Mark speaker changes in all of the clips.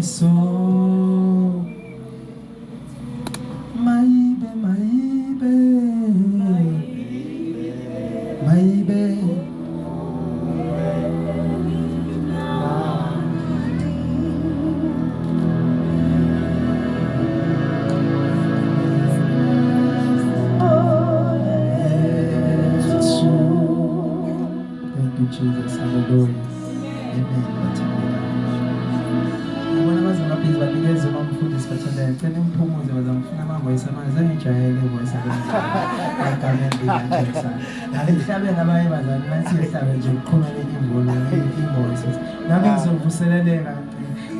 Speaker 1: so maibe thank you Jesus, hallelujah, amen. Banikeze bamfundisi bathandayo ngicela imphumuzo bazamfuna amavoyisi amaninzi engijwayele ivoyisi alihlabeni abaye bazali masiyehlabe nje kuqhumele ivoyisi nami ngizovuseleleka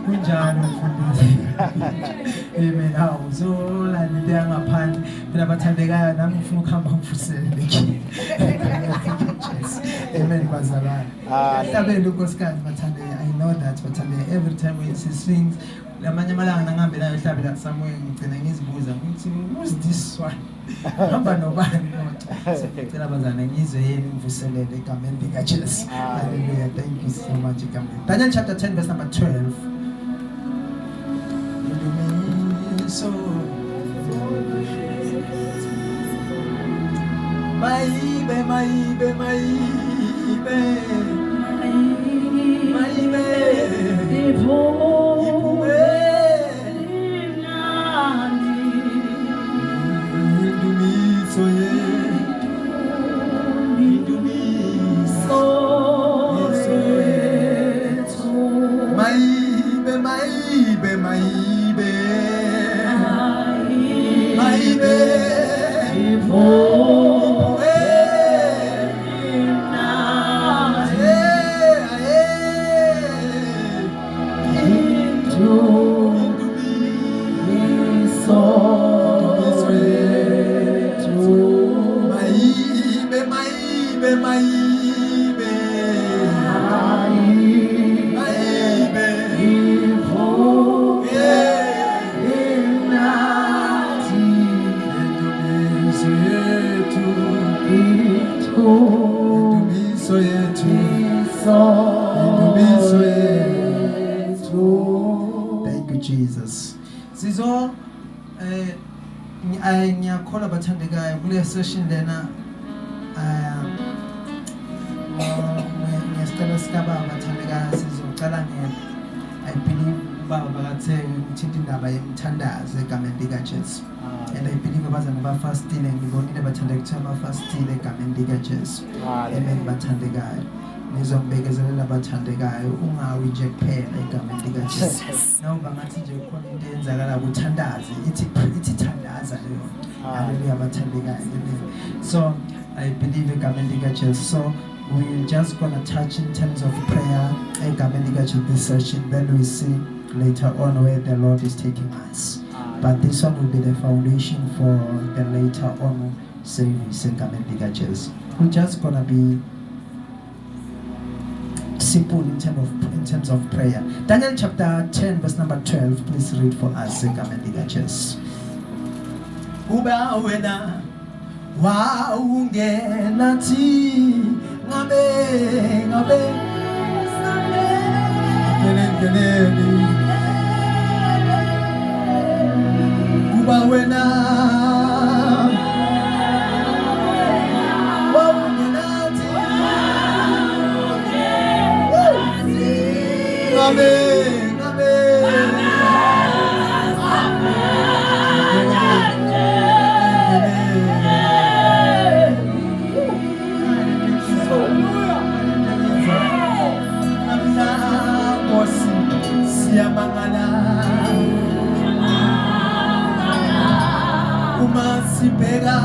Speaker 1: kunjalo mfundisi amen. Hawu uzolanda into yangaphandle phela bathandekayo nami ngifuna ukuhamba ngivuselelekile amen bazalwane hlabeni unkosikazi bathandekayo. I know that bathandekayo every time when she sings lamanye amalanga nangihambe nayo ehlabela somewhere ngigcina ngizibuza ngithi who's this one hamba nobani ngicela abazana ngizwe yini ngivuselele egameni likaJesu. Hallelujah, thank you so much egameni. Daniel chapter 10 verse number 12. So maibe Thank you Jesus. Sizo ngiyakholwa bathandekayo kule session lena ngiyasicela sikaba bathandekayo sizocala I believe baba bakathe ngithinta indaba yemthandazo egameni likaJesu. And I believe abazana bafastile ngibonile bathandeka ukuthi abafastile egameni likaJesu. Amen bathandekayo. Nizombekezelela bathandekayo ungawi nje kuphela egameni likaJesu. Noma ngathi nje khona into eyenzakala ukuthandaza ithi thandaza leyo. Hallelujah bathandekayo. So I believe egameni likaJesu. So we're just gonna touch in terms of prayer egameni likaJesu this session, then we see later on where the Lord is taking us. But this one will be the foundation for the later on service egameni likaJesu. We're just gonna be simple in terms of prayer. Daniel chapter 10 verse number 12. Please read for us. Egameni likaJesu. Uba wena wa ungenathi ngabe ngeleni uba wena wa ungenathi ngabe Sibega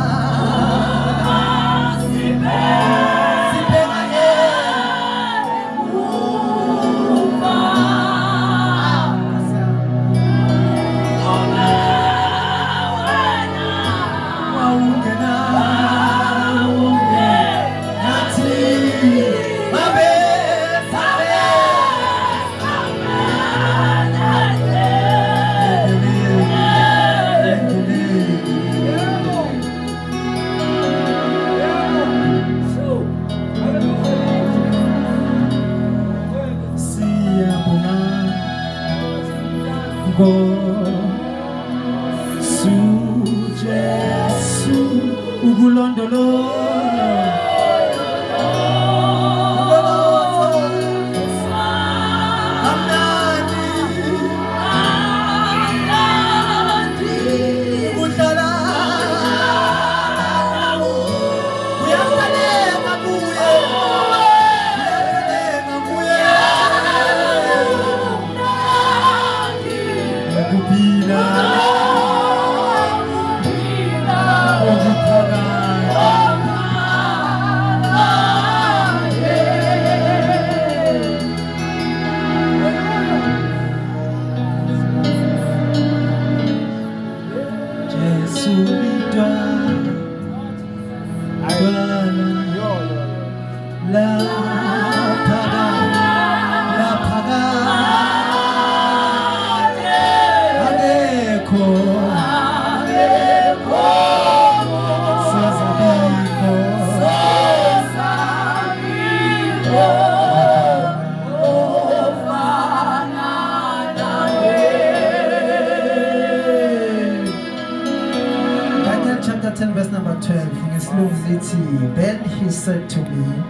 Speaker 1: Jesu ukulondoloza verse number 12. Then he said to me,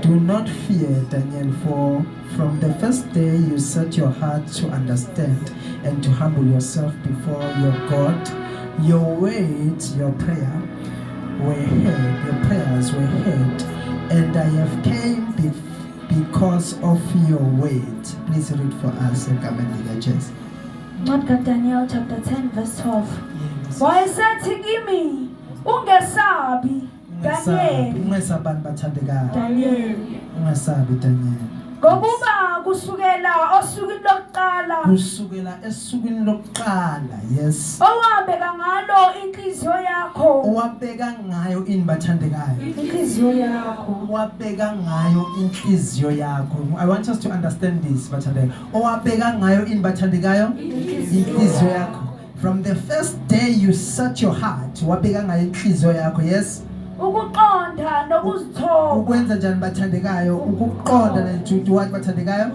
Speaker 1: do not fear, Daniel, for from the first day you set your heart to understand and to humble yourself before your God. Your words, your prayers were heard, and I have came because of your words. Please read for us, Jess.
Speaker 2: Daniel chapter 10 verse 12. Why said he give me? Ungesabi Daniel. Ngokuba kusukela
Speaker 1: esukwini lokuqala yes
Speaker 2: owabeka ngalo inhliziyo yakho
Speaker 1: owabeka ngayo ini bathandekayo
Speaker 2: inhliziyo yakho
Speaker 1: owabeka ngayo inhliziyo yakho. I want us to understand this bathandekayo. Owabeka ngayo ini bathandekayo inhliziyo yakho. From the first day you set your heart wabeka ngayo inhliziyo yakho yes
Speaker 2: ukuqonda nokuzithoba
Speaker 1: ukwenza njani bathandekayo ukuqonda nentutu wathi bathandekayo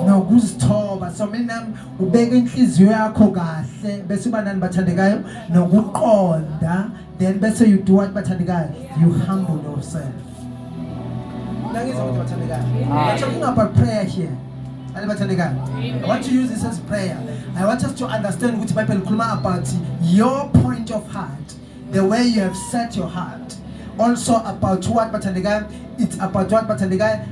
Speaker 1: nokuzithoba. So mina ubeka inhliziyo yakho kahle bese uba nani bathandekayo nokuqonda, then bese you do what bathandekayo you humble yourself. Ngizwa ukuthi bathandekayo we're talking about prayer here. I want to use this as prayer. I want us to understand which Bible ikhuluma about your point of heart, the way you have set your heart. Also about what bathandekayo, it's about what bathandekayo,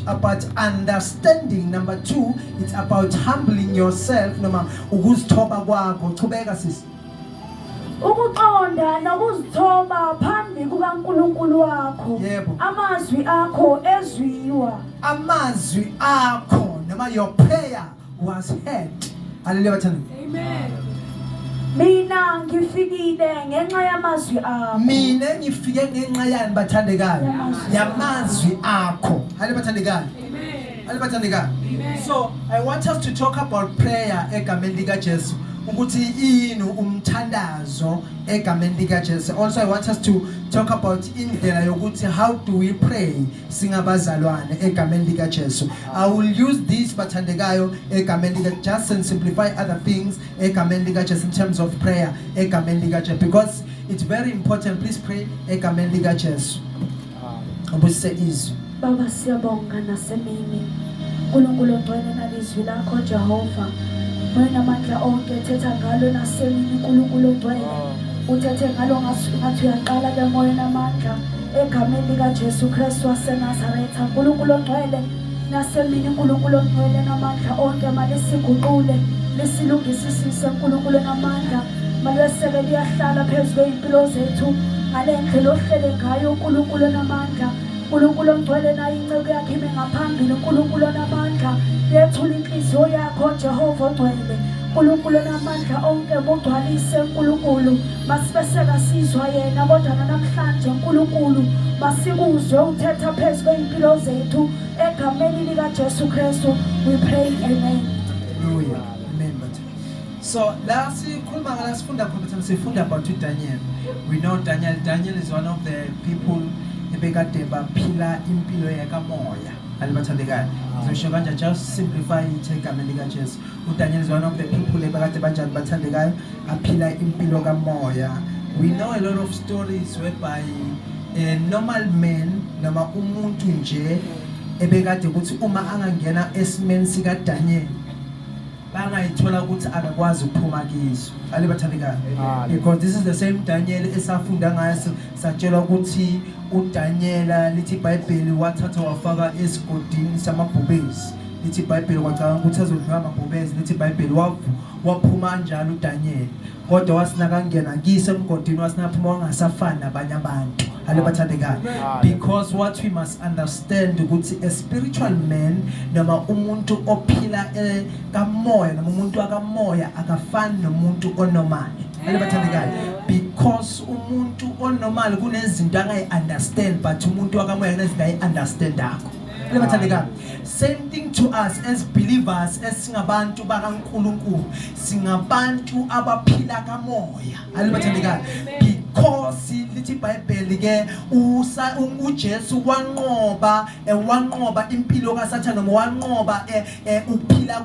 Speaker 1: about understanding. Number 2, it's about humbling yourself. Noma ukuzithoba kwakho. Chubeka sis.
Speaker 2: ukuqonda nokuzithoba phambi kukaNkulunkulu wakho. Amazwi akho ezwiwa.
Speaker 1: Amazwi akho noma your prayer was heard. Hallelujah bathandekayo.
Speaker 2: Amen. Mina ngifikile ngenxa yamazwi akho.
Speaker 1: Mina ngifike ngenxa yani bathandekayo yamazwi akho. Hallelujah bathandekayo. Hallelujah bathandekayo. So I want us to talk about prayer egameni lika Jesu. Ukuthi ini umthandazo egameni lika Jesu. Also I want us to talk about indlela yokuthi how do we pray singabazalwane egameni lika Jesu. I will use this bathandekayo egameni lika just and simplify other things egameni lika Jesu in terms of prayer egameni lika Jesu, because it's very important. Please pray egameni lika Jesu. Ubuse izwi.
Speaker 2: Baba siyabonga nasemini. Nkulunkulu ongcwele nalizwi lakho Jehova. Wena amandla onke thetha ngalo nasemini uNkulunkulu ongcwele. Uthethe ngalo ngathi uyaqala ke moya namandla egameni lika Jesu Kristu waseNazaretha. UNkulunkulu ongcwele nasemini uNkulunkulu ongcwele namandla onke malisiguqule lisilungisisise uNkulunkulu namandla malweseke liyahlala phezu kweimpilo zethu ngale ndlela ohlele ngayo uNkulunkulu namandla. uNkulunkulu ongcwele nayo inceke yakhe ime ngaphambili. uNkulunkulu namandla yethula inhliziyo yakho Jehova ongcwele. uNkulunkulu namandla onke bogcwalise uNkulunkulu masibeseka sizwa yena kodwa namhlanje uNkulunkulu masikuzwe uthetha phezu kweimpilo zethu egameni lika Jesu Kristu we pray amen.
Speaker 1: Hallelujah. Amen. So last sifunda about Daniel. We know Daniel is one of the people ebekade baphila impilo yakamoya. alibathandekayo ngizosho kanje just simplify it egameni likaJesu. uDaniel is one of the people ebakade banjani bathandekayo aphila impilo kamoya. We know a lot of stories whereby a normal man noma umuntu nje ebekade ukuthi uma angangena esimeni sika Daniel bangayithola ukuthi akakwazi ukuphuma kizo alibathandekayo. Because this is the same Daniel esafunda ngayo satshelwa ukuthi uDaniela lithi iBhayibheli wathatha wafaka esigodini samabhubezi. lithi iBhayibheli kwacabanga ukuthi azodliwa amabhubezi. lithi iBhayibheli waphuma kanjalo uDaniel kodwa wasinaka ngena kise emgodini wasinaphuma wangasafani nabanye abantu alibathandekayo. Because what we must understand ukuthi a spiritual man noma umuntu ophila kamoya noma umuntu akamoya akafani nomuntu onormal alibathandekayo. Because umuntu onormal kunezinto angayi-understand but umuntu wakamoya kunezinto ayi-understandako alibathandekayo. Same thing to us as believers, esingabantu bakaNkulunkulu singabantu abaphila kamoya alibathandekayo. Because lithi iBhayibheli ke uJesu wanqoba impilo kaSathane noma wanqoba ukuphila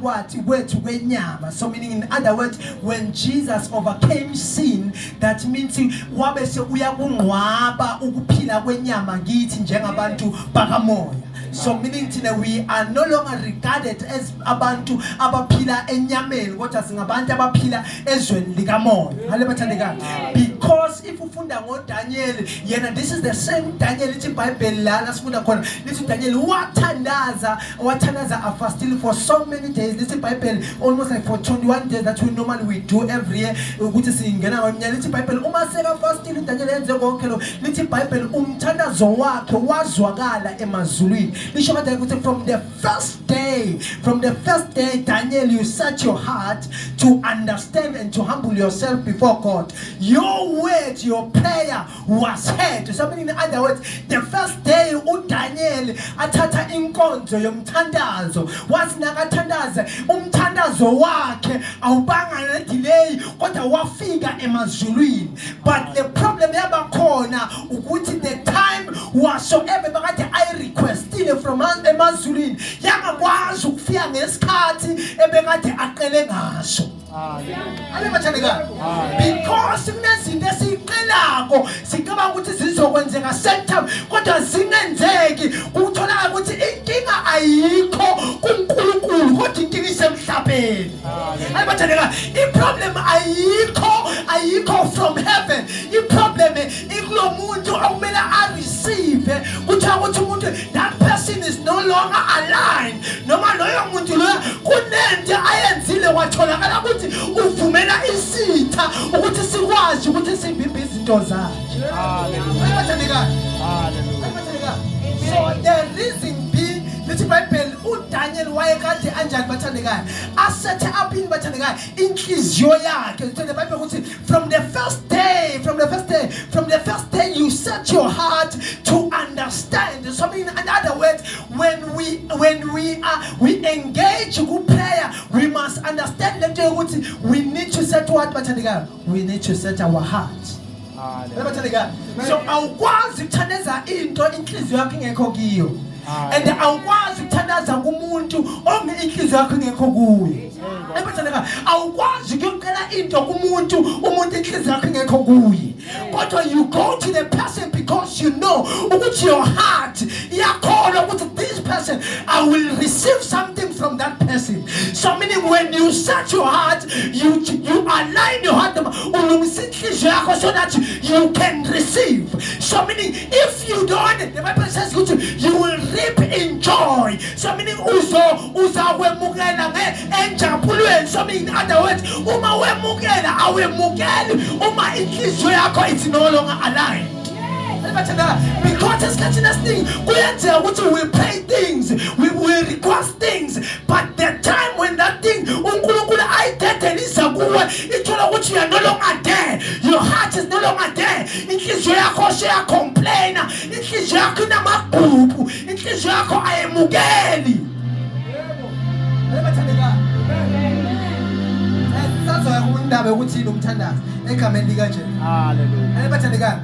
Speaker 1: kwethu kwenyama. So meaning in other words, when Jesus overcame sin, that means wabe se uyakunqwaba ukuphila kwenyama kithi njengabantu bakamoya. So meaning we are no longer regarded as abantu abaphila enyameni kodwa singabantu abaphila ezweni likamoya alibathandekayo. Because if ufunda ngoDaniel yena this is the same Daniel lithi iBhayibheli lana sifunda khona lithi Daniel wathandaza afastile for so many days. lithi iBhayibheli almost like for 21 days that we normally do every year ukuthi singena ngomnyaka. lithi iBhayibheli uma seka fastile Daniel yenze konke lo. lithi iBhayibheli umthandazo wakhe wazwakala emazulwini. lisho kade ukuthi from the first day Daniel you set your heart to understand and to humble yourself before God. Your word, your prayer was heard. So in other words, the first day uDaniel athatha inkonzo yomthandazo wasinakathandaza umthandazo wakhe awubanga nedelay kodwa wafika emazulwini. But the problem yabakhona ukuthi the time whatsoever bakade I requested from emazulwini yangakwazi ukufika ngesikhathi ebekade aqele ngaso. Because kunezinto esiqelako sicabanga ukuthi zizokwenzeka same kodwa zingenzeki. Kutholakala ukuthi inkinga ayikho kuNkulunkulu kodwa inkinga isemhlabeni. Alibathandeka, iproblem ayikho from heaven. Iproblem ikulomuntu okumele a receive kuthiwa ukuthi umuntu that person is no longer aligned. Noma loyo muntu lo kunento ayenzile watholakala ukuthi uvumela isitha ukuthi sikwazi ukuthi sibhibhe izinto zakhe. Hallelujah. So the reason being lithi iBhayibheli uDaniel wayekade anjani bathandekayo asethe up in bathandekayo inhliziyo yakhe. The Bible ukuthi from the first day you set your heart to understand. So in other words, when we engage in prayer, we must understand that we need to set what bathandekayo, we need to set our heart. So awukwazi ukuthandaza into inhliziyo yakhe ingekho kiyo. And awukwazi ukuthandaza kumuntu onginhliziyo yakhe ingekho kuye. Awukwazi ukuyocela into kumuntu inhliziyo yakhe ingekho kuye. Kodwa you go to the person because you know ukuthi your heart yakholwa ukuthi this person I will receive something from that person. So meaning when you set your heart, you align your heart ulungisa inhliziyo yakho so that you can receive. So meaning if you don't, the Bible says you will reap in joy. So meaning uzawemukela enjabulweni. So meaning in other words, uma wemukela awemukeli uma inhliziyo yakho it's no longer aligned. Because it's catching us thing. We pray things, we request things, but the time when that thing you are no longer there, your heart is no longer there. Inhliziyo yakho complain, inhliziyo yakho inamagubu, inhliziyo yakho ayemukeli. Sazoyakuundaba ukuthi umthandazo egameni likaJesu. Hallelujah.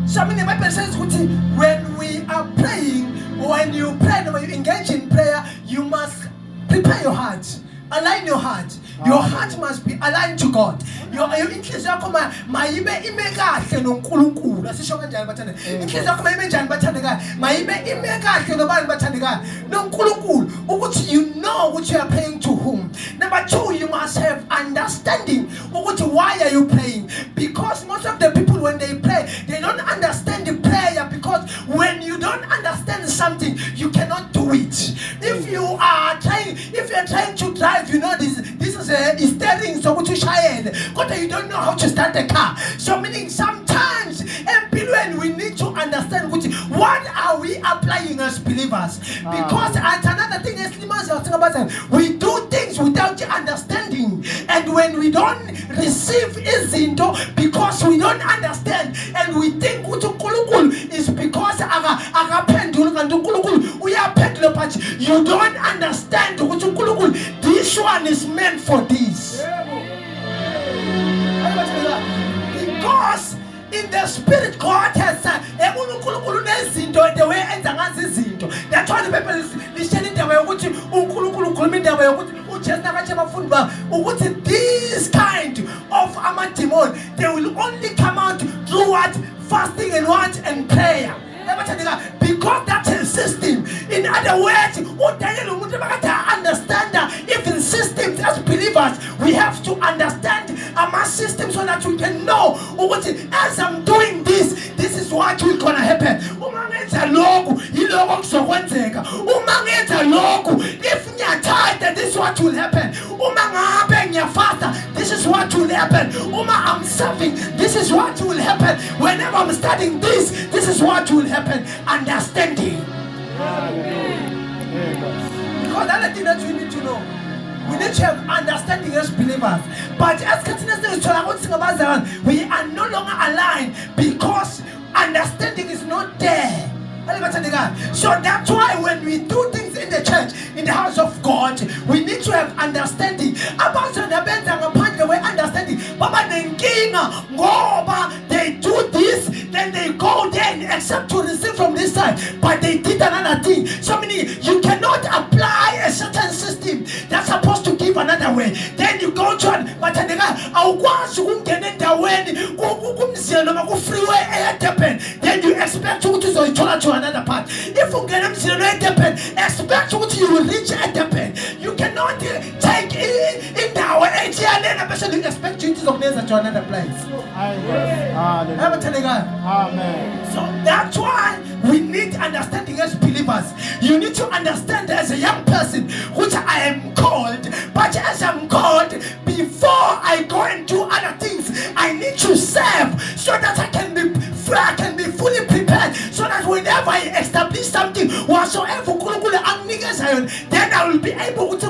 Speaker 1: So I mean the Bible says when we are praying, when you pray, when you engage in prayer, you must prepare your heart. Align your heart. Your heart must be aligned to God. Your inhliziyo yakho mayibe ime kahle noNkulunkulu. Asisho kanjani bathanda? Inhliziyo yakho mayibe njani bathandekayo? Mayibe ime kahle nobani bathandekayo? noNkulunkulu. Ukuthi you know what you are praying to whom. Number 2, you must have understanding. Ukuthi why are you praying? Because most of the people when they pray, they don't understand the prayer, because when you don't understand something, you cannot do it. If you are trying to drive, you know this is a steering, so to shine, but you don't know how to start the car. So meaning sometimes and we need to understand what are we applying as believers, because at another thing is we do things without understanding, and when we don't receive izinto because we don't understand, and we think is because but you don't understand this one is meant for this. Because in the spirit, God has the way. That's why the people is listening the way this kind of demon, they will only come out through what? Fasting and what? And prayer. Because that's a system. In other words, understand that even systems as believers, we have to understand our system so that we can know as I'm doing this is what will gonna happen. If you're tired, then this is what will happen. This is what will happen. I'm serving, this is what will happen. Whenever I'm studying this is what will happen. Understanding. Because that's the thing that we need to know. We need to have understanding as believers. But as we are no longer aligned because understanding is not there. So that's why when we do things in the church, in the house of God, we need to have understanding. About the way understanding. They do this, then they go there and accept to receive from this side. But they did another thing. So meaning you cannot apply a certain system that's supposed to give another way. Then you go to then you expect to another part. If you get expect you will reach at the pen. You cannot take in our ATL and especially expect you to another place. Amen. So that's why we need understanding as believers. You need to understand as a young person which I am called, but as I'm called, before I go and do other things, I need to serve so that I can be fully prepared, so that whenever I establish something whatsoever, then I will be able to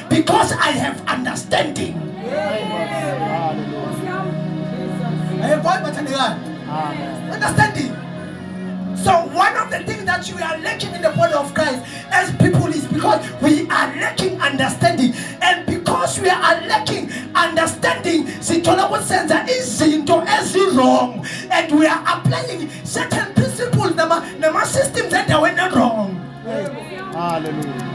Speaker 1: because I have understanding. Understanding. So one of the things that we are lacking in the body of Christ as people is because we are lacking understanding, and because we are lacking understanding, is wrong, and we are applying certain principles, nama systems that are wrong. Hallelujah.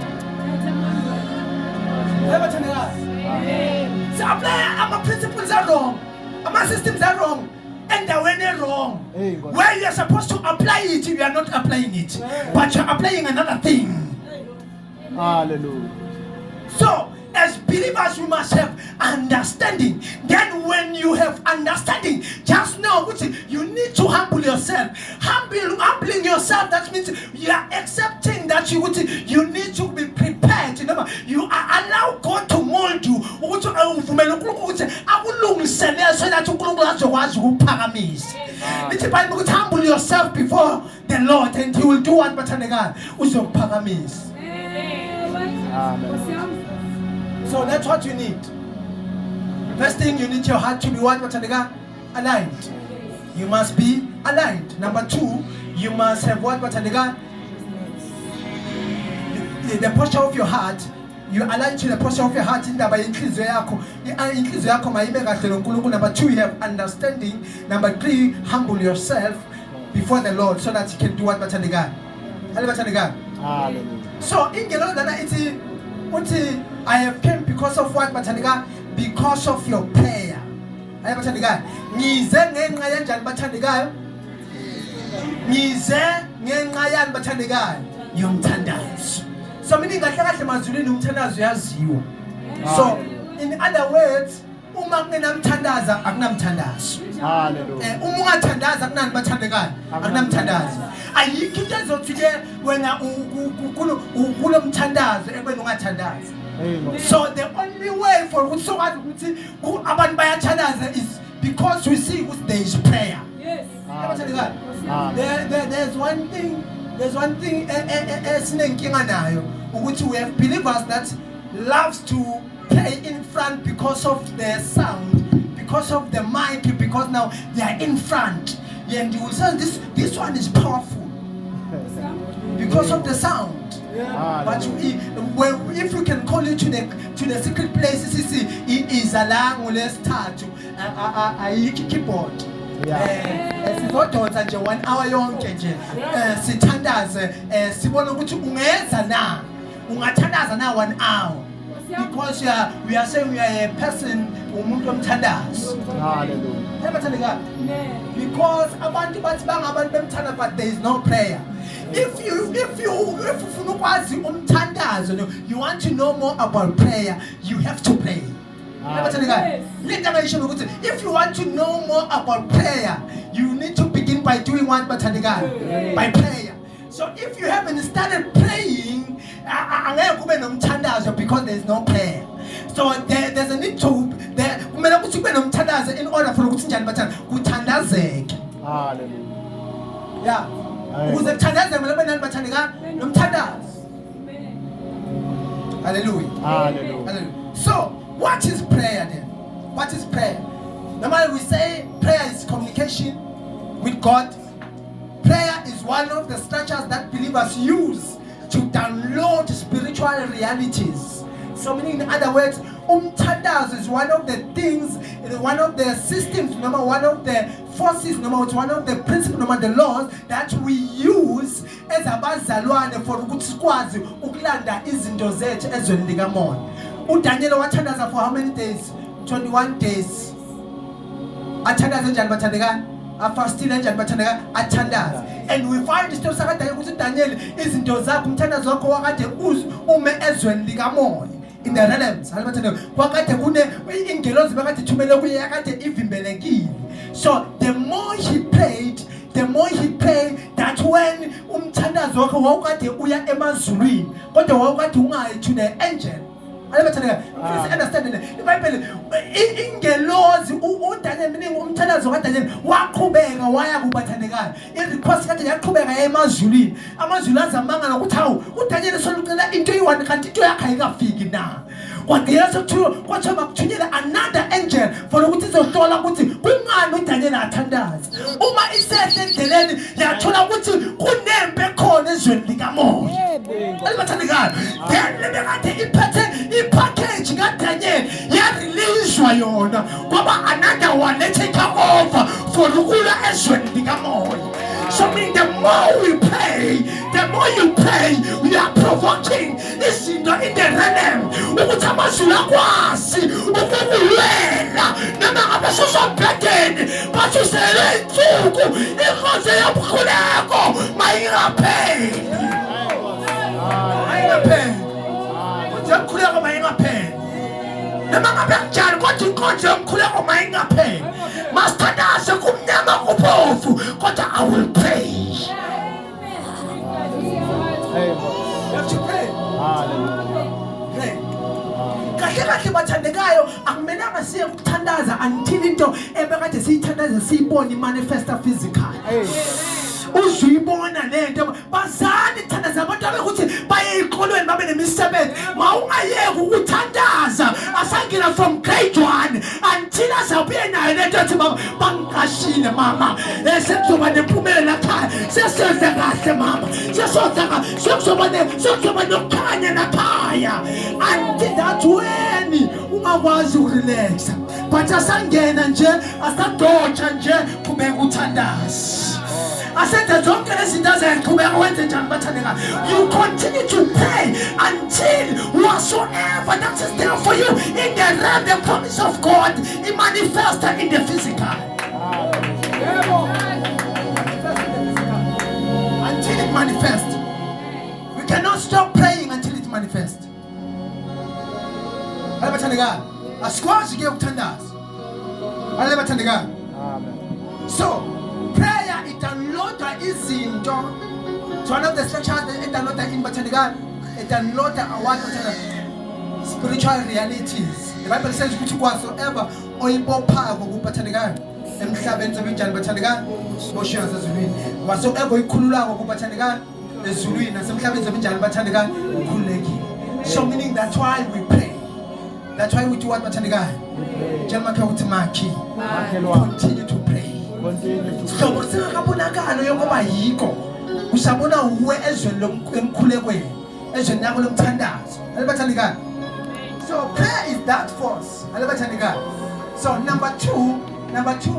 Speaker 1: So our principles are wrong, our systems are wrong, and they were wrong. Where you are supposed to apply it, you are not applying it, but you are applying another thing. Hallelujah. So as believers, we must have understanding. Then when you have understanding, just know you need to humble yourself. Humbling yourself, that means you are accepting that you need to be prepared. You are allowed God to mold you. So that humble yourself before the Lord, and He will do what Amen. So that's what you need. First thing, you need your heart to be what? Aligned. You must be aligned. Number 2, you must have what? The posture of your heart. You align to the posture of your heart in the Number 2, you have understanding. Number 3, humble yourself before the Lord so that you can do what? Hallelujah.
Speaker 3: Hallelujah.
Speaker 1: So ingelosi lana uthi I have came because of what bathandika? Because of your prayer. Bathandikayo, ngize ngenxa yanjani bathandikayo? Ngize ngenxa yani bathandikayo? Yomthandazo. So meaning kahle kahle emazulwini umthandazo uyaziwa. So in other words, uma kungenamthandaza akunamthandazo.
Speaker 3: Hallelujah.
Speaker 1: Uma ungathandaza akunani bathandekayo? Akunamthandazo. Ayikho into ezothi ke wena kulo mthandazo ekubeni ungathandazi. So the only way for ukuthi sokwazi ukuthi abantu bayathandaza is because we see ukuthi there is prayer.
Speaker 4: Yes.
Speaker 1: There's one thing esinenkinga nayo ukuthi we have believers that loves to play in front because of their sound, because of the mic, because now they are in front. And you will say this one is powerful because of the sound. But if you can call it to the secret places, is a language start to a keyboard. Sizodonsa nje 1 hour yonke nje sithandaze sibone ukuthi ungenza na ungathandaza na 1 hour because we are saying we are a person umuntu omthandazo.
Speaker 3: Hallelujah.
Speaker 1: Because abantu bathi bangabantu bemthanda but there is no prayer. If you ufuna ukwazi umthandazo, you want to know more about prayer, you have to pray. If you want to know more about prayer, you need to begin by doing what? By prayer. So if you haven't started praying, because there is no prayer. So there's a need to in order for kuthandazeke.
Speaker 3: Hallelujah.
Speaker 1: Yeah. Hallelujah.
Speaker 3: Hallelujah.
Speaker 1: So what is prayer then? What is prayer? Normally we say prayer is communication with God. Prayer is one of the structures that believers use to download spiritual realities. So meaning in other words, umthandazo is one of the things, one of the systems, one of the forces, it's one of the principles, the laws that we use as abazalwane for ukuthi sikwazi ukulanda izinto zethu ezweni likamoya. uDaniel wathandaza for how many days? 21 days. Athandaza njani bathandeka? Afastile njani bathandeka? Athandaza. And we find isithombe sakaDaniel ukuthi Daniel izinto zakho umthandazo wakho wakade ume ezweni likamoya. In the realms, kwakade kune ingelozi bakade thumele kuye yakade ivimbelekile. So the more he prayed, that when umthandazo wakhe wawukade uya emazulwini kodwa wawukade ungayi to the angel. Please understand that the Bible ingelozi uDaniel meaning umthandazo kaDaniel waqhubeka waya kubathandekayo. Irequest kade yaqhubeka emazulwini. Amazulu azamanga ukuthi hawu uDaniel solucela into eyi1 kanti into yakhe ayikafiki na. Kwagcina sekuthiwa kwathi bakuthunyela another angel for ukuthi izohlola ukuthi kungani uDaniel athandaza. Uma isehle endleleni yathola ukuthi kunembe khona ezweni likamoya. Alibathandekayo. Then lebekade iphethe ipackage kaDaniel yareleasewa yona ngoba another one let's take over for ukula ezweni likamoya. So mean the more we pray, the more you pray, we are provoking izinto in the realm. Ukuthi amazulu akwasi ukukuwela noma ngabe sosabhedeni basisele insuku inkosi yomkhuleko mayingapheli. Mayingapheli. Yomkhuleko mayingapheli. Noma ngabe kunjani kodwa inkonzo yomkhuleko mayingapheli. Masithandaze kumnyama kuphofu kodwa I will pray. You have to pray. Pray. Kahle bathandekayo akumelanga siye ukuthandaza until into ebekade siyithandaza siyibone manifesta physical. Uzuyibona lento bazali thandaza abantu abekuthi baye ezikolweni babe nemisebenzi mawungayeka ukuthandaza asangena from grade 1 until azabuye nayo lento ethi baba bangiqashile mama sekuzoba nempumelelo ekhaya sesenze kahle mama sekuzoba nokukhanya nakhaya until that when ungakwazi ukurelaxa but asangena nje asadotsha nje kubeka uthandaza I said the zonke lezinto ziyaqhubeka wenze njani bathandeka. You continue to pray until whatsoever that is there for you in the realm, the promise of God, it manifests in the physical. Until it manifests. We cannot stop praying until it manifests. Asikwazi ke ukuthandaza. Bathandeka. So, prayer it downloads izinto. So one of the structures it downloads in bathandeka, it downloads what spiritual realities. The Bible says ukuthi whatsoever oyibophako kubathandeka emhlabeni sebinjani bathandeka boshiya sezulwini. Whatsoever oyikhululako kubathandeka ezulwini nasemhlabeni sebinjani bathandeka ukhululekile. So meaning that's why we pray. That's why we do what bathandeka. Continue to pray. So singakabonakalo yokuba yiko usabona uwe ezweni lomkhulekweni ezweni lakho lomthandazo alibathandeka. So prayer is that force alibathandeka. So number two,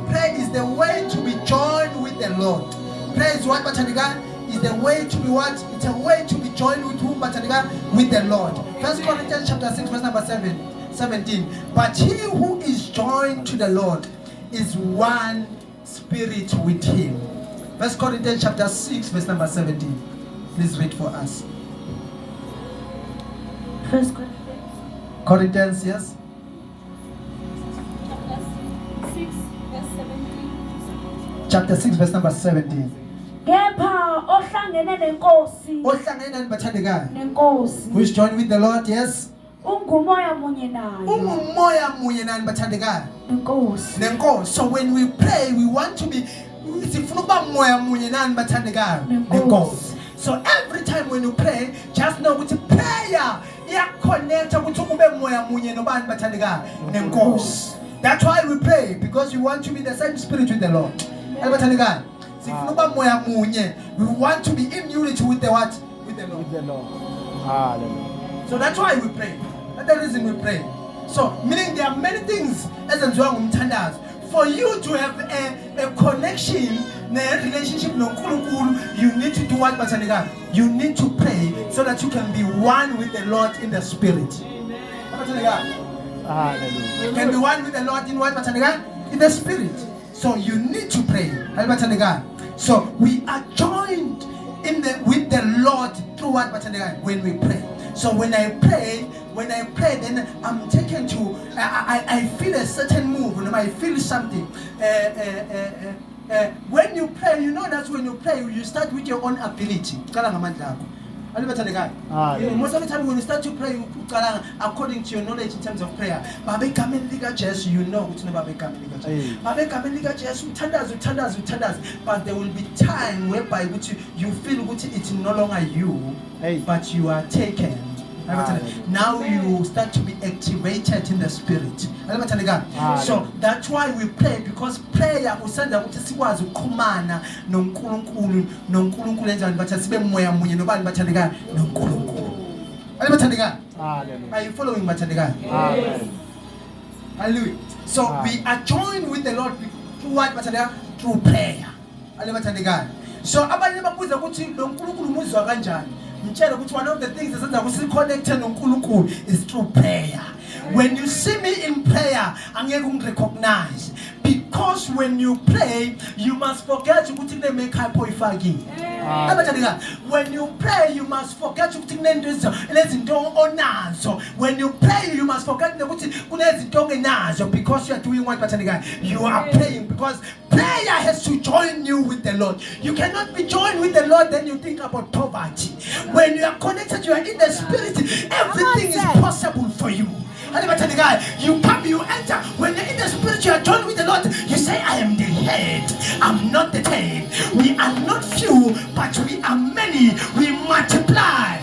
Speaker 1: prayer is the way to be joined with the Lord. Prayer is what bathandeka is the way to be what? It's a way to be joined with whom bathandeka? With the Lord. 1 Corinthians chapter 6 verse number 17. But he who is joined to the Lord is one spirit with him. 1 Corinthians chapter 6 verse number 17. Please read for us.
Speaker 2: 1
Speaker 1: Corinthians, yes?
Speaker 4: 6 verse 17.
Speaker 1: Chapter 6 verse number 17.
Speaker 2: Kepha ohlangene nenkosi
Speaker 1: Ohlangene nani bathandekayo?
Speaker 2: nenkosi
Speaker 1: Who is joined with the Lord, yes?
Speaker 2: ungumoya munye nayo
Speaker 1: Ungumoya munye nani bathandekayo?
Speaker 2: nenkosi.
Speaker 1: Nenkosi. So when we pray, we want to be sifuna ukuba moya munye nani bathandekayo? Nenkosi. So every time when you pray, just know ukuthi prayer iyaconnect ukuthi ube moya munye nobani bathandekayo? Nenkosi. That's why we pray, because we want to be the same spirit with the Lord. Bathandekayo. Sifuna ukuba moya munye. We want to be in unity with the what? With the Lord. Hallelujah. So that's why we pray. That's the reason we pray. So meaning there are many things as for you to have a connection, a relationship, you need to do what? You need to pray so that you can be one with the Lord in the spirit. Hallelujah. You can be one with the Lord in what? In the spirit. So you need to pray. So we are joined with the Lord through what? When we pray. So when I pray, then I'm taken to, I feel a certain move, I feel something. When you pray, you know that's when you pray, you start with your own ability. Most of the time when you start to pray, according to your knowledge in terms of prayer, you know but there will be time whereby you feel it's no longer you, but you are taken. Now you start to be activated in the spirit. So that's why we pray, because prayer usanda ukuthi sikwazi ukukhumana noNkulunkulu enjani bathi sibe moya munye nobani bathandeka noNkulunkulu. Are you following bathandeka? Hallelujah. So we are joined with the Lord through what bathandeka? Through prayer. So abanye babuza ukuthi lo Nkulunkulu umuzwa kanjani? One of the things that we connected is through prayer. When you see me in prayer, I'm going to recognize. Because when you pray, you must forget to put in the make hypoifagi. When you pray, you must forget to put in the when you pray, you must forget to put in because you are doing what you are praying. Because prayer has to join you with the Lord. You cannot be joined with the Lord, then you think about poverty. When you are connected, you are in the spirit, everything is possible for you. You come, you enter. When you're in the spirit, you are joined with the Lord. You say, I am the head, I'm not the tail. We are not few, but we are many. We multiply.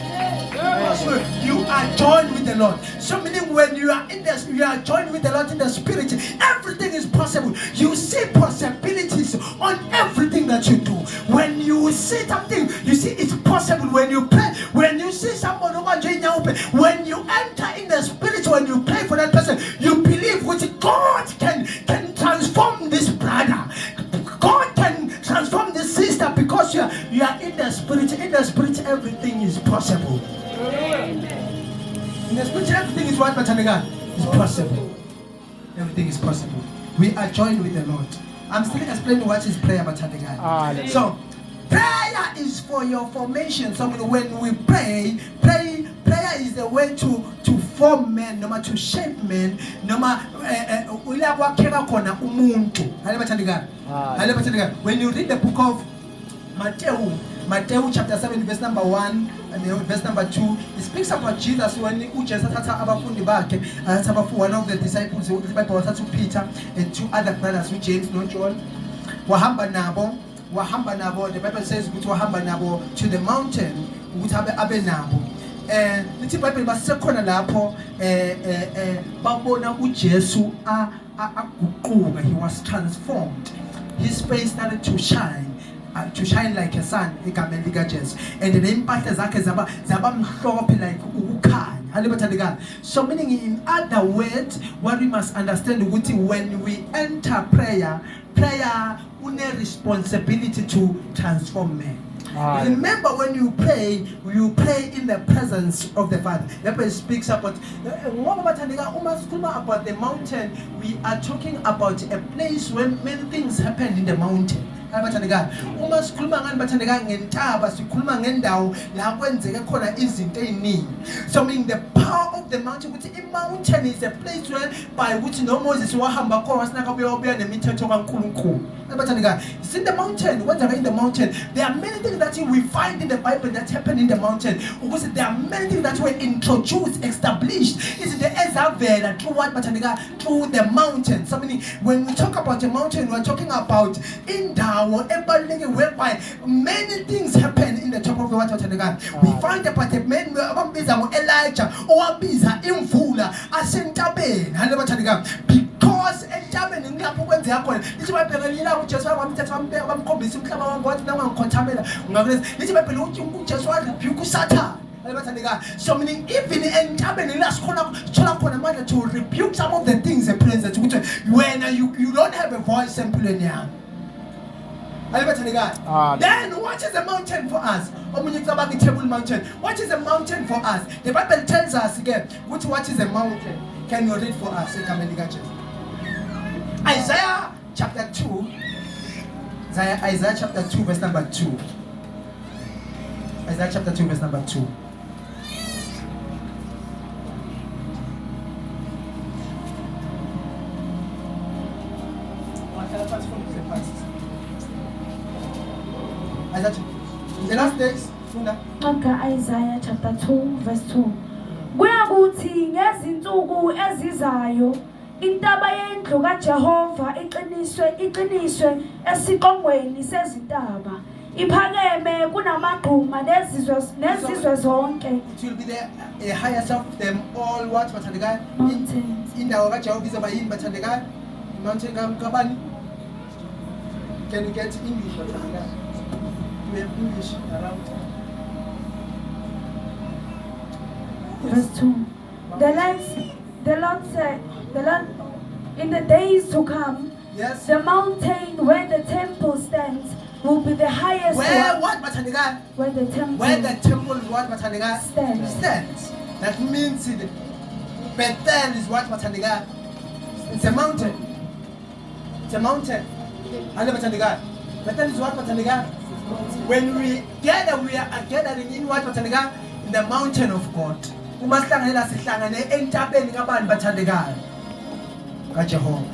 Speaker 1: You are joined with the Lord. So meaning when you are in this, you are joined with the Lord in the spirit, everything is possible. You see possibilities on everything that you do. When you see something, you see it's possible. When you pray, when you see someone when you enter in the spirit, when you pray for that person, you believe what God can transform this brother. God can transform this sister because is what bathandeka is possible. Everything is possible. We are joined with the Lord. I'm still explaining what is prayer, bathandeka. So prayer is for your formation. So when we pray, prayer is the way to form men, no matter to shape men, no matter when you read the book of Matthew chapter 7 verse number 1 and verse number 2, it speaks about Jesus when one of the disciples, the Bible was to Peter and two other brothers, with James, not John, wahamba nabo, the Bible says wahamba nabo to the mountain, abe nabo. And the Bible basekhona lapho babona uJesu aguquka, he was transformed. His face started to shine like a sun, and the impacts zakhe zaba mhlophe like ukukhanya. So meaning, in other words, what we must understand is when we enter prayer une responsibility to transform men. Remember, when you pray in the presence of the Father. The Bible speaks about the mountain. We are talking about a place where many things happen in the mountain. Uma sikhuluma ngani bathandeka ngentaba, sikhuluma ngendawo la kwenzeke khona izinto eziningi. So meaning the power of the mountain, ukuthi a mountain is a place where by which no Moses wahamba khona sinakabuya nemithetho kaNkulunkulu. It's in the mountain. What are in the mountain? There are many things that we find in the Bible that happen in the mountain. Because there are many things that were introduced, established. It's the Ezavela through what through the mountain. So meaning when we talk about the mountain, we're talking about in whereby many things happen in the top of the water. We find about the men Elijah or Biza Imfula Asentabin. Because entabeni ngilapho kwenze yakho lithi bayibhekelela uJesu wamthetha wamkhombisa umhlaba wangothi nangangikhothamela ngakho lithi bayibhekela ukuthi uJesu warebuke uSathane. So meaning even entabeni lasikhona thola khona amandla to rebuke some of the things present ukuthi when you don't have a voice empilweni yakho. Then what is a mountain for us? Table mountain. What is a mountain for us? The Bible tells us again what is a mountain. Can you read for us? Isaiah chapter 2. Isaiah chapter 2 verse number 2. Isaiah chapter 2 verse number 2. The last days,
Speaker 2: Isaiah chapter 2 verse 2. Kuyakuthi ngezinsuku ezizayo intaba yendlu kaJehova iqiniswe esiqongweni sezintaba iphakeme kunamagquma nezizwe zonke.
Speaker 1: It will be the highest of them all. What bathandeka?
Speaker 2: Mountains.
Speaker 1: Indawo kaJehova izaba yini bathandeka? Mountain kabani? Can you get English bathandeka? We have English around.
Speaker 2: Verse 2. The Lord said, in the days to come,
Speaker 1: yes,
Speaker 2: the mountain where the temple stands will be the highest
Speaker 1: where
Speaker 2: one.
Speaker 1: What bathandeka?
Speaker 2: Where the temple
Speaker 1: what bathandeka?
Speaker 2: stands.
Speaker 1: That means Bethel is what bathandeka? It's a mountain. It's a mountain. And bathandeka? Bethel is what bathandeka? When we gather, we are gathering in what bathandeka? In the mountain of God.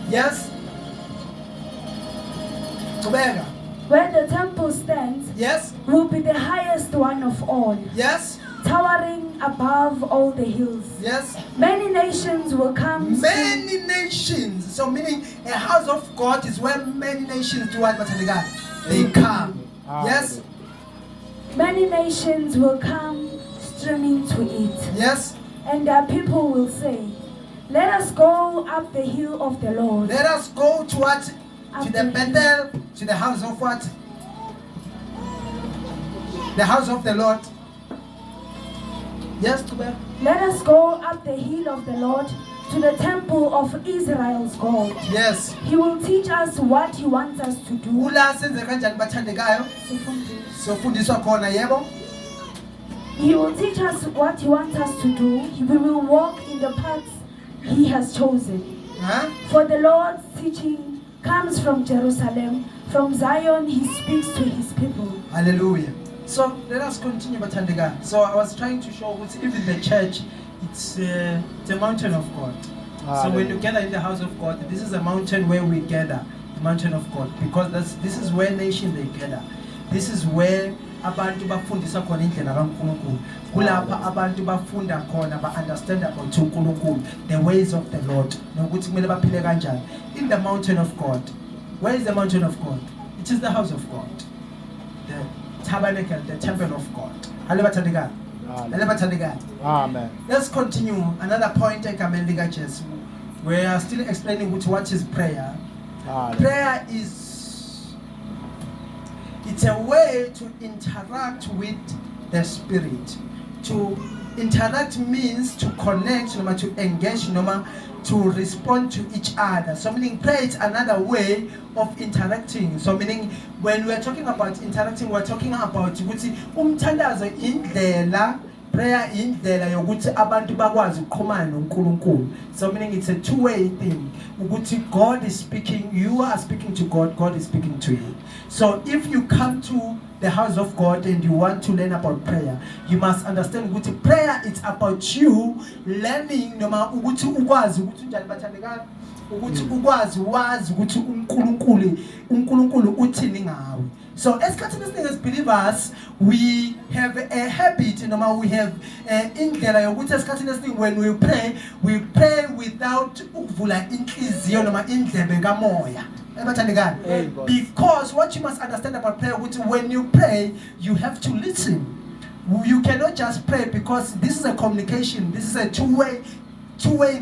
Speaker 1: Yes?
Speaker 2: Where the temple stands,
Speaker 1: yes,
Speaker 2: will be the highest one of all.
Speaker 1: yes,
Speaker 2: Towering above all the hills.
Speaker 1: yes.
Speaker 2: Many nations will come.
Speaker 1: Many nations. So meaning a house of God is where many nations do what bathandeka? They come. Yes?
Speaker 2: Many nations will come streaming to it.
Speaker 1: Yes?
Speaker 2: And their people will say, let us go up the hill of the Lord.
Speaker 1: Let us go to what? To the Bethel, to the house of what? The house of the Lord. Yes, Tuba?
Speaker 2: Let us go up the hill of the Lord to the temple of Israel's God.
Speaker 1: Yes.
Speaker 2: He will teach us what he wants us to do. He will teach us what he wants us to do. We will walk in the paths he has chosen.
Speaker 1: Huh?
Speaker 2: For the Lord's teaching comes from Jerusalem. From Zion he speaks to his people.
Speaker 1: Hallelujah. So let us continue, Batandega. So I was trying to show that even the church, it's a mountain of God. So when you gather in the house of God, this is a mountain where we gather, the mountain of God, because this is where nations they gather. This is where abantu bafundisa khona indlela kaNkulunkulu. Kulapha abantu bafunda khona ba-understand about uNkulunkulu, the ways of the Lord. Nokuthi kumele baphile kanjani. In the mountain of God. Where is the mountain of God? It is the house of God. The tabernacle, the temple of God. Hallelujah.
Speaker 3: Amen.
Speaker 1: Let's continue. Another point I can make, we are still explaining what is prayer. Prayer is, it's a way to interact with the Spirit. To interact means to connect, to engage, to respond to each other. So meaning prayer is another way of interacting. So meaning when we are talking about interacting, we are talking about umthandazo indlela. Prayer indlela yokuthi abantu bakwazi ukuxhumana noNkulunkulu. So meaning it's a two-way thing. Ukuthi God is speaking, you are speaking to God, God is speaking to you. So if you come to the house of God and you want to learn about prayer, you must understand ukuthi prayer is about you learning noma ukuthi ukwazi ukuthi njani bathandekana, ukuthi ukwazi wazi ukuthi uNkulunkulu uthini ngawe. So as believers, we have a habit, we have indlela yokuthi esikhathini esiningi when we pray without ukuvula inhliziyo noma indlebe kamoya. Because what you must understand about prayer, when you pray, you have to listen. You cannot just pray because this is a communication, this is a two-way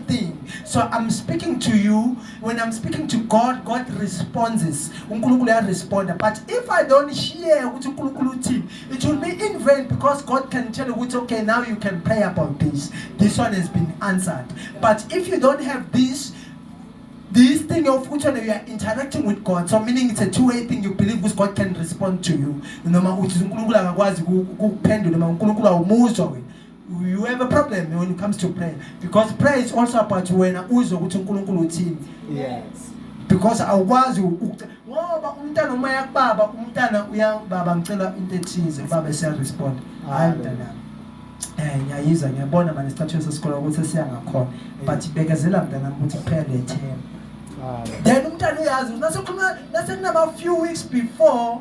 Speaker 1: thing. So I'm speaking to you. When I'm speaking to God, God responds. Unkulunkulu respond. But if I don't hear what unkulunkulu team, it will be in vain, because God can tell you, okay, now you can pray about this. This one has been answered. But if you don't have this thing of which one you are interacting with God, so meaning it's a two-way thing. You believe which God can respond to you. You have a problem when it comes to prayer, because prayer is also about when uzo ukuthi uNkulunkulu uthini.
Speaker 3: Yes.
Speaker 1: Because awukwazi ngoba umntana uma yakubaba, umntana uyababa ngicela into ethize, baba eseya respond. Hayi mntana. Ngiyayizwa ngiyabona manje istatue sesikole ukuthi siyangakhona, but bekezela mntana ukuthi prayer lethemba. Then umntana uyazi nasekunaba few weeks before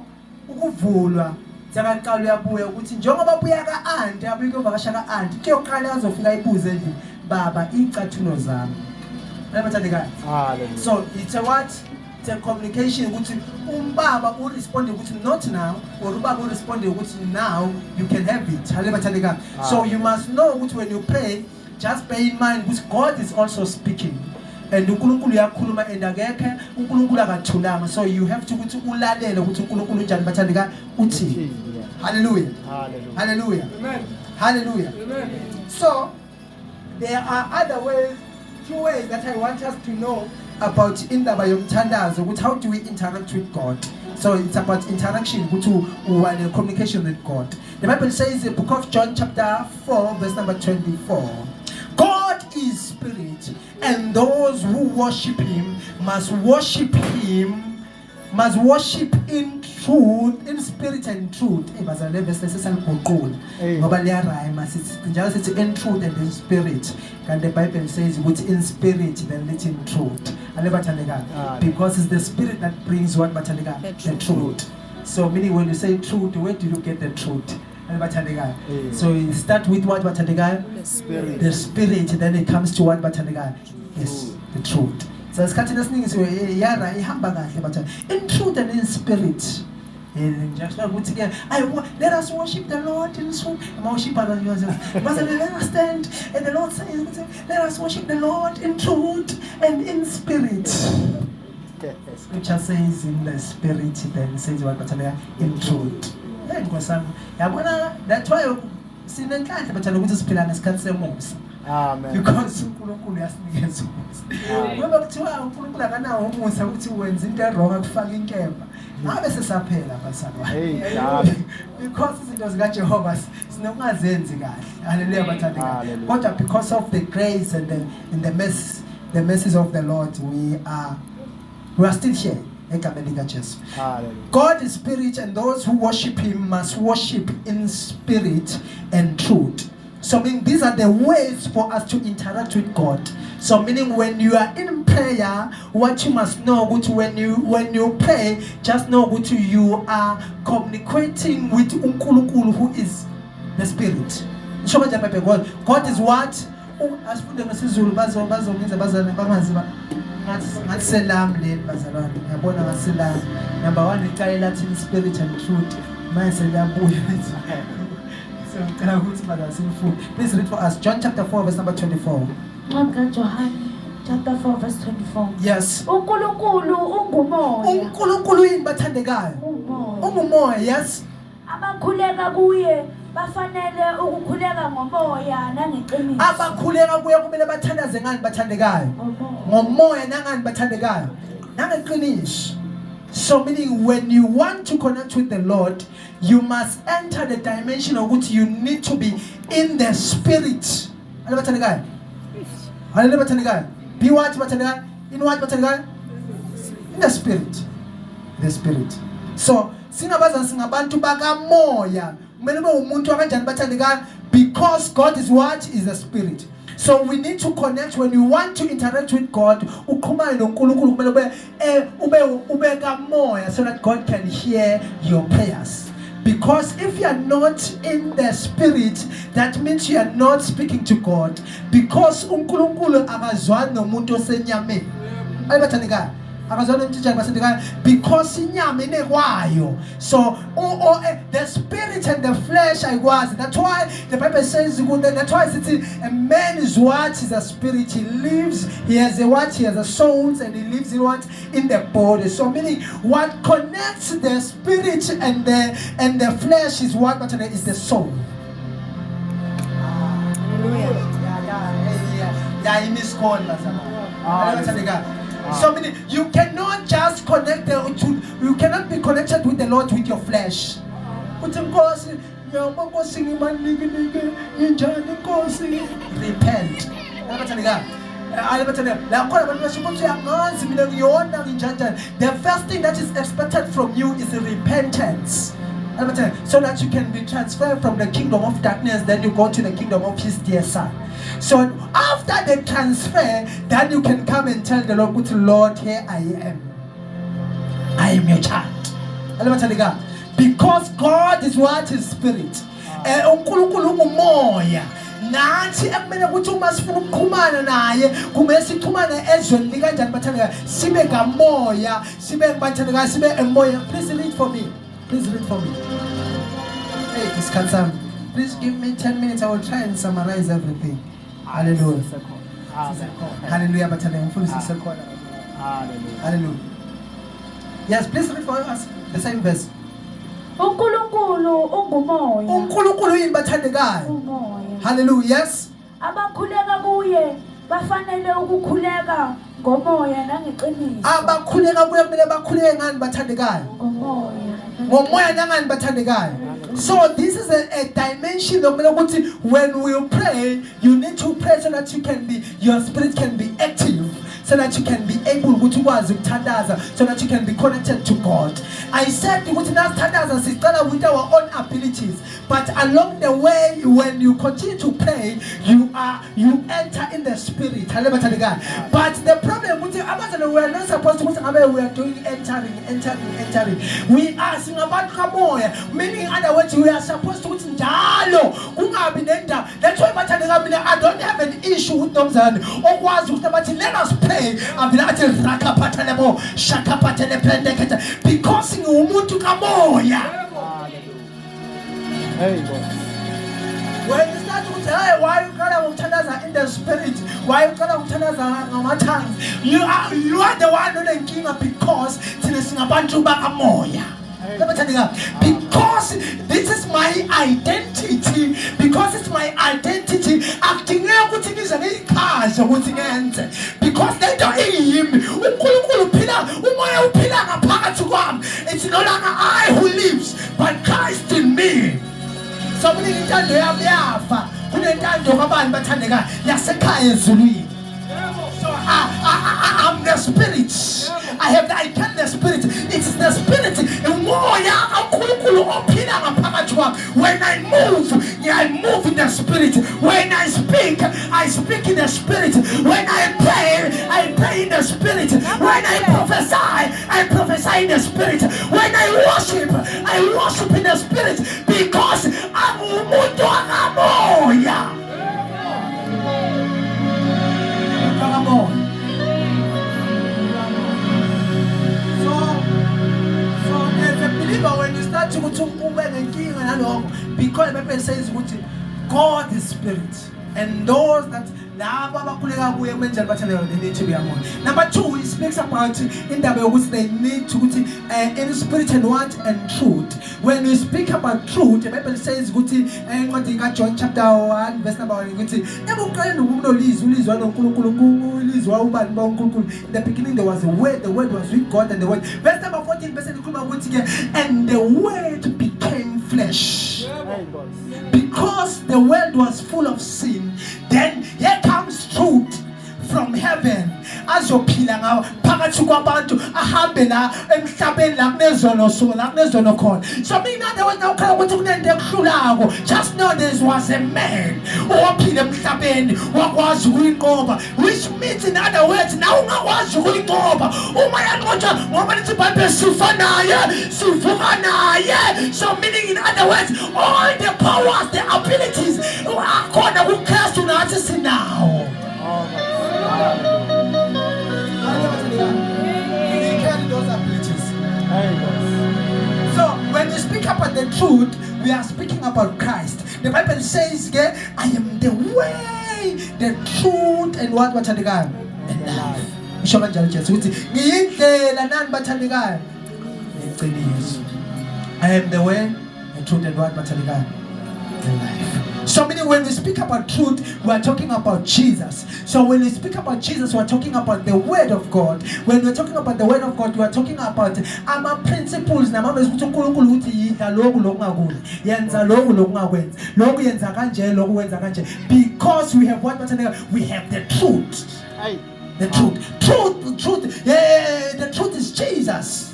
Speaker 1: ukuvulwa Zakaqala uyabuya ukuthi njengoba buya ka-aunt abuye kuvakasha ka-aunt into yokuqala azofika ibuze endlini baba icathulo zami. So it's a what? It's a communication ukuthi umbaba uresponde ukuthi not now, or ubaba uresponde ukuthi now you can have it. So you must know ukuthi when you pray, just bear in mind because God is also speaking. And uNkulunkulu uyakhuluma and akekho uNkulunkulu akathulanga, so you have to ukuthi ulalele ukuthi uNkulunkulu njani bathandeka uthi. Hallelujah. Hallelujah.
Speaker 3: Amen.
Speaker 1: Hallelujah.
Speaker 3: Amen.
Speaker 1: So there are other ways, two ways that I want us to know about indaba yomthandazo, ukuthi how do we interact with God. So it's about interaction, ukuthi communication with God. The Bible says in the book of John chapter 4 verse number 24, God is spirit, and those who worship him must worship in truth, in spirit and truth. Just in truth and in spirit. And the Bible says in spirit then let in truth. Because it's the spirit that brings what? The truth. So meaning when you say truth, where do you get the truth? So you start with what? The spirit. The spirit, then it comes to what? Yes, the truth. So it's cutting us things in truth and in spirit. Let us worship the Lord in truth. Let us stand and the Lord says, let us worship the Lord in truth and in spirit. Scripture says in the spirit, then says what? In truth. That's why sinenhlanhla bathanda ukuthi siphila ngesikhathi semusa.
Speaker 3: Amen.
Speaker 1: Because uNkulunkulu uyasinikeza umusa. Ngoba kuthiwa uNkulunkulu akanawo umusa ukuthi wenza into wrong akufaka inkemba. Ngabe sesaphela bazalwane. Because izinto zikaJehova sinokungazenzi kahle. Hallelujah bathandekayo. Kodwa because of the grace and the mercies of the Lord we are still here. God is spirit, and those who worship him must worship in spirit and truth. So meaning these are the ways for us to interact with God. So meaning when you are in prayer, what you must know, when you pray, just know you are communicating with uNkulunkulu who is the spirit. God is what? Asifunde ngesizulu bazongenza bazana bangaziba ngathi selam leli bazalwane ngiyabona ngaselam number 1 icala Latin spirit and truth mase liyabuya so ngicela ukuthi bazasifundo. Please read for us John chapter 4 verse number 24.
Speaker 2: John chapter 4 verse 24.
Speaker 1: Yes.
Speaker 2: uNkulunkulu ungumoya.
Speaker 1: uNkulunkulu yini bathandekayo? Ungumoya. Yes.
Speaker 2: Abakhuleka kuye bafanele ukukhuleka ngomoya nangeqiniso.
Speaker 1: Abakhuleka kuye kumele bathandaze ngani bathandekayo? Ngomoya nangani bathandekayo? Nangeqiniso. So meaning when you want to connect with the Lord, you must enter the dimension of which you need to be in the spirit. Hallelujah bathandekayo. Hallelujah bathandekayo. Be what bathandekayo? In what bathandekayo? In the spirit. The spirit. So singabantu bakamoya. Because God is what? Is a spirit. So we need to connect when you want to interact with God. So that God can hear your prayers. Because if you are not in the spirit, that means you are not speaking to God. Because because so the spirit and the flesh I was. That's why the Bible says that's why a man is what is a spirit. He lives, he has a what, he has a soul, and he lives in what? In the body. So meaning what connects the spirit and the flesh is what is the soul. So meaning you cannot just connect you cannot be connected with the Lord with your flesh. Repent. The first thing that is expected from you is repentance. So that you can be transferred from the kingdom of darkness, then you go to the kingdom of his dear son. So after the transfer, then you can come and tell the Lord, Lord, here I am. I am your child. Because God is what is spirit. Nathi ekumele ukuthi uma sifuna ukukhumana naye kumele sikhumane ezweni kanjani bathandekayo sibe ngamoya sibe bathandekayo sibe emoya. Please read for me. Please read for me. Hey, this Kansam. Please give me 10 minutes. I will try and summarize everything. Hallelujah. Hallelujah. Hallelujah. Yes, please read for us the same verse.
Speaker 2: uNkulunkulu ungumoya.
Speaker 1: uNkulunkulu yini bathandekayo?
Speaker 2: Umoya.
Speaker 1: Hallelujah. Yes.
Speaker 2: Abakhuleka kuye bafanele ukukhuleka ngomoya nangeqiniso.
Speaker 1: Abakhuleka kuye kumele bakhuleke ngani bathandekayo?
Speaker 2: Ngomoya.
Speaker 1: Ngomoya nangani bathandekayo? So this is a dimension of when we pray, you need to pray so that your spirit can be active, so that you can be able so that you can be connected to God. I said with our own abilities, but along the way, when you continue to pray, you enter in the spirit. But the problem with we are not supposed to we are doing entering. We are singing about Kamoya, meaning other words, we are supposed to njalo. That's why I don't have an issue with them. Let us pray. Because when you start to say, why you can't in the spirit, why you can't tongues, you are the one who the king because Because this is my identity, because it's my identity, because they don't him. It's no longer I who lives, but Christ in me. So many so I'm the spirit. I have the identity spirit. It's the spirit. When I move in the spirit. When I speak in the spirit. When I pray in the spirit. When I prophesy in the spirit. When I worship in the spirit. Because I'm So as a believer, when you start to move and king and along, because the Bible says God is spirit, and those that they need to be among. Number 2, he speaks about in the way they need to in spirit and what and truth. When we speak about truth, the Bible says John chapter 1 verse number 1. In the beginning there was a word, the word was with God, and the word. Verse number 14, and the word became flesh. Because the world was full of sin, then here comes truth from heaven. As your pillar now, Pagachuabantu, Ahabena, and Sabella, Nezono call. So, mean that there was no crowd to the Kulago. Just know this was a man who appeared Saben, what was going over, which means, in other words, now was going over. Oh, my God, woman to Bible Sufanaya. So, meaning, in other words, all the powers, the abilities, are called who cast to us now. Those abilities. So when we speak about the truth, we are speaking about Christ. The Bible says, I am the way, the truth, and what are the guy? And life. I am the way, the truth, and what are the guy? And life. So meaning when we speak about truth, we are talking about Jesus. So when we speak about Jesus, we are talking about the word of God. When we are talking about the word of God, we are talking about our principles. Because we have what? We have the truth. The truth. Yeah, the truth is Jesus.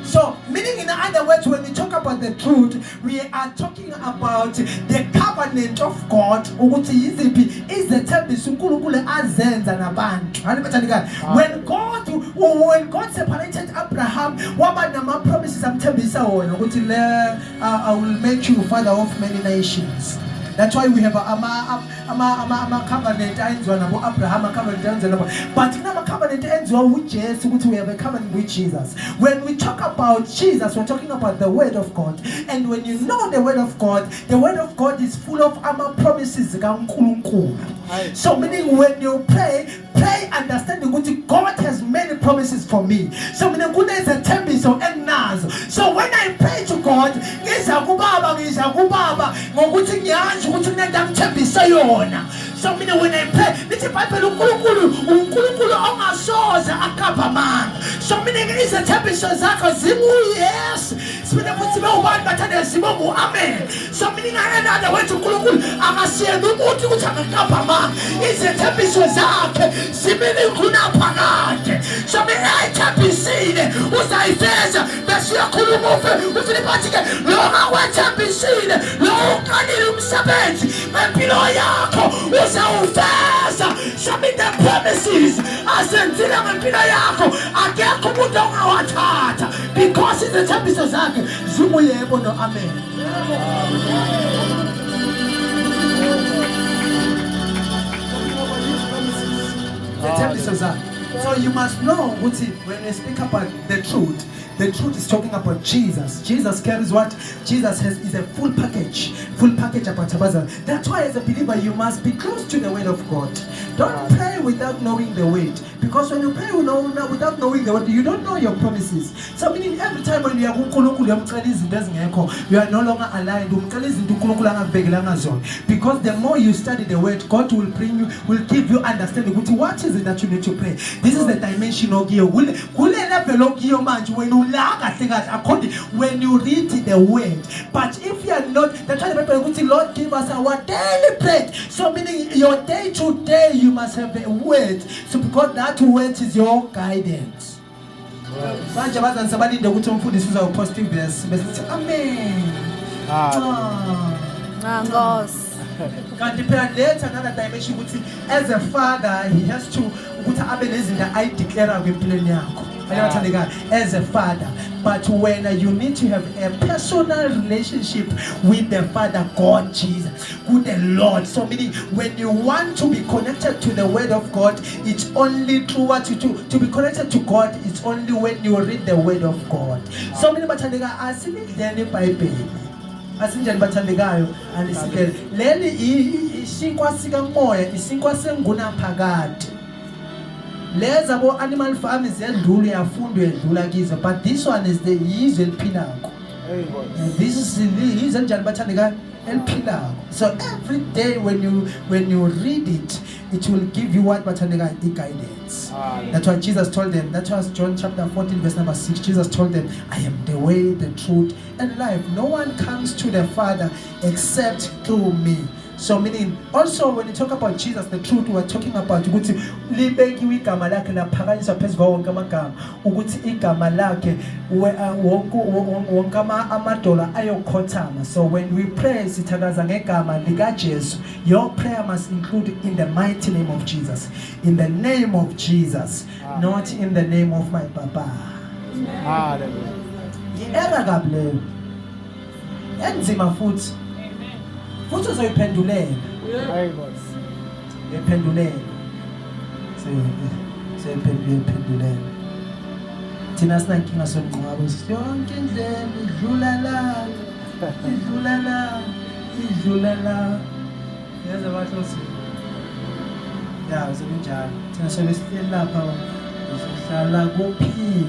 Speaker 1: So, meaning in other words, when we talk about the truth, we are talking about the covenant of God. When God separated Abraham, promises I will make you father of many nations. That's why we have a covenant ends on Abraham, a covenant ends on. But never covenant ends on with Jesus, we have a covenant with Jesus. When we talk about Jesus, we're talking about the word of God. And when you know the word of God is full of promises. So meaning when you pray understanding that God has many promises for me. So meaning is a temple so and nazo. So when I pray to God, so meaning when I pray, so meaning is a temple so yes. Amen. So meaning another way to is a temple simili kuna pagate. So me I tapisine. Usai feza. Besi akulumofe. Ufilipatike. Longa wa tapisine. Longa nilumsabeti. Mepilo yako. Usa ufeza. So me the promises. Asentila mepilo yako. Akia kumudonga watata. Because it's a temple zake. Zumu yebo no amen. So you must know when we speak about the truth is talking about Jesus. Jesus carries what? Jesus is a full package about Tabaza. That's why as a believer you must be close to the word of God. Don't pray without knowing the word. Because when you pray without knowing the word, you don't know your promises. So meaning every time when you are uNkulunkulu uyamcela izinto ezingekho, you are no longer aligned. Umcela izinto uNkulunkulu angakubhekelanga zona. Because the more you study the word, God will give you understanding. What is it that you need to pray? This is the dimension of you. When you read the word. But if you are not, the time Lord give us our daily bread. So meaning your day to day you must have a word. So because that word is your guidance. Manje bazanisa balinde ukuthi umfundisi uzawupost verse bese amen. Kanti phela letha another dimension ukuthi as a father he has to ukuthi abe nezinto ayideclare kwempilweni yakho. As a father, but when you need to have a personal relationship with the Father, God, Jesus, with the Lord. So meaning when you want to be connected to the Word of God, it's only through what you do. To be connected to God, it's only when you read the Word of God. So many bathandeka asilidleni iBhayibheli. Asinjani bathandekayo anisikele. Leli isinkwa sika moya, isinkwa senguna phakade. Leza bo animal farm ziyadlula yafundwa edlula kizo, but this one is the yizwe eliphilako. This is yizwe njani bathandeka eliphilako. So every day when you read it, it will give you what bathandeka guidance. That's why Jesus told them. That was John chapter 14 verse number 6. Jesus told them, I am the way, the truth and life. No one comes to the Father except through me. So meaning also when you talk about Jesus, the truth, we are talking about ukuthi libekiwe igama lakhe laphakanyiswa phezulu wonke amagama ukuthi igama lakhe wonke amadola ayokhothama. So when we pray sithakaza ngegama lika Jesu, your prayer must include in the mighty name of Jesus, in the name of Jesus, not in the name of my papa. Hallelujah. Era gable enzima futhi futhi uzoyiphendulela. Iphendulela. Seyiphendulela. Thina sinankinga somnqwabo yonke indlela idlula la. Yazi abathosi. Ya usebenjani. Thina sobe sihleli lapha uhlala kuphi?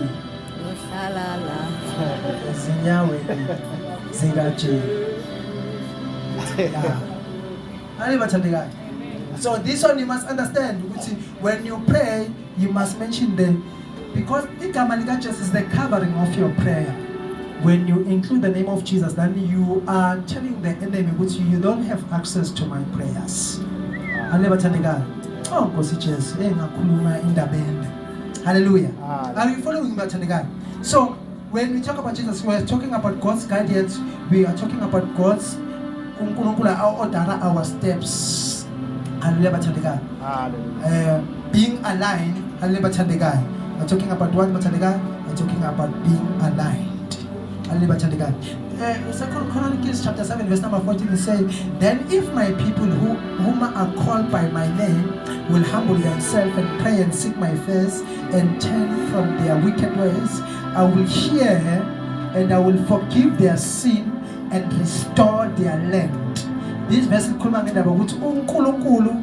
Speaker 1: Uhlala la. Ezinyaweni zikaJesu. So this one you must understand. When you pray, you must mention them, because igama lika Jesus is the covering of your prayer. When you include the name of Jesus, then you are telling the enemy which you don't have access to my prayers. Oh, Jesus, hallelujah. Are you following me? So when we talk about Jesus, we are talking about God's guidance. We are talking about God's order our steps. Being aligned. We're talking about what? We're talking about being aligned. 2 Chronicles chapter 7 verse number 14 it says, then if my people whom are called by my name will humble themselves and pray and seek my face and turn from their wicked ways, I will hear and I will forgive their sin and restore their land. This verse ikhuluma ngendaba ukuthi uNkulunkulu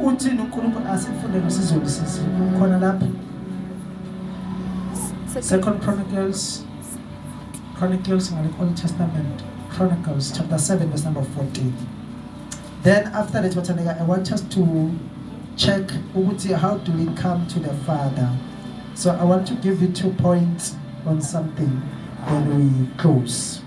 Speaker 1: uthini uNkulunkulu asifunde ngesiZulu sisi khona lapha. 2 Chronicles in the Old Testament, Chronicles chapter 7 verse number 14. Then after that I want us to check how do we come to the Father. So I want to give you 2 points on something when we close.